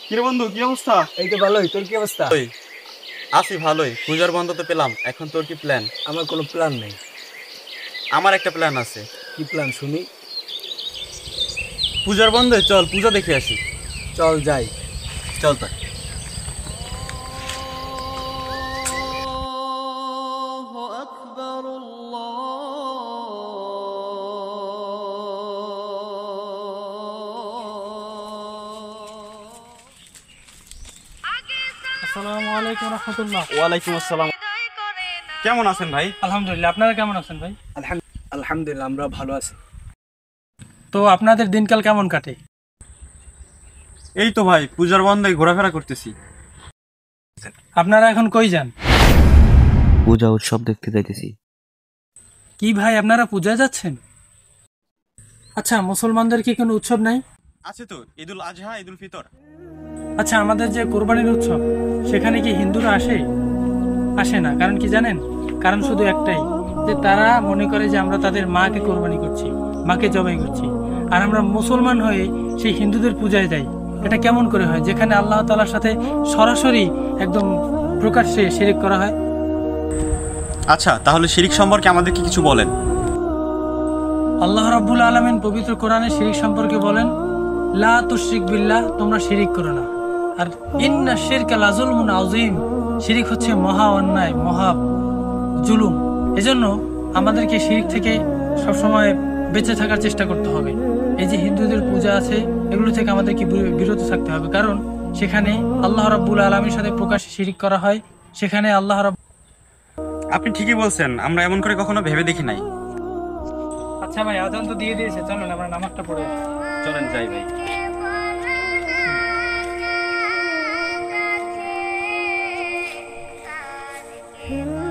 কিরে বন্ধু, কি অবস্থা? এই তো ভালোই। তোর কি অবস্থা? ওই আছি ভালোই। পূজার বন্ধ তো পেলাম, এখন তোর কি প্ল্যান? আমার কোনো প্ল্যান নেই। আমার একটা প্ল্যান আছে। কি প্ল্যান শুনি? পূজার বন্ধে চল পূজা দেখে আসি। চল যাই। চল তাই। আসসালামু আলাইকুম রহমতুল্লাহ। ওয়ালাইকুম আসসালাম। কেমন আছেন ভাই? আলহামদুলিল্লাহ, আপনারা কেমন আছেন ভাই? আলহামদুলিল্লাহ, আমরা ভালো আছি। তো আপনাদের দিনকাল কেমন কাটে? এই তো ভাই, পূজার বন্ধে ঘোরাফেরা করতেছি। আপনারা এখন কই যান? পূজা উৎসব দেখতে যাইতেছি। কি ভাই, আপনারা পূজায় যাচ্ছেন? আচ্ছা, মুসলমানদের কি কোনো উৎসব নাই? আছে তো, ঈদুল আজহা, ঈদুল ফিতর। আচ্ছা, আমাদের যে কোরবানির উৎসব, সেখানে কি হিন্দুরা আসে? আসে না, কারণ কি জানেন? কারণ শুধু একটাই, যে তারা মনে করে যে আমরা তাদের মাকে কোরবানি করছি, মাকে জবাই করছি। আর আমরা মুসলমান হয়ে সেই হিন্দুদের পূজায় যাই। এটা কেমন করে হয়, যেখানে আল্লাহ তাআলার সাথে সরাসরি একদম প্রকাশ্যে শিরক করা হয়? আচ্ছা, তাহলে শিরিক সম্পর্কে আমাদেরকে কিছু বলেন। আল্লাহ রাব্বুল আলামিন পবিত্র কোরআনে শিরিক সম্পর্কে বলেন, লা তুশরিক বিল্লাহ, তোমরা শিরিক করো না। আর ইন্না শিরকা লাযুলমুন আযীম, শিরিক হচ্ছে মহা অন্যায়, মহা জুলুম। এজন্য আমাদেরকে শিরিক থেকে সবসময় বেঁচে থাকার চেষ্টা করতে হবে। এই যে হিন্দুদের পূজা আছে, এগুলো থেকে আমাদেরকে বিরত থাকতে হবে, কারণ সেখানে আল্লাহ রাব্বুল আলামিনের সাথে প্রকাশ্যে শিরিক করা হয়। সেখানে আল্লাহ রাব্বুল। আপনি ঠিকই বলছেন, আমরা এমন করে কখনো ভেবে দেখি নাই। আচ্ছা ভাই, আজান তো দিয়ে দিয়েছে, চলুন আমরা নামাজটা পড়ে আসি। চলেন যাই ভাই। Yeah.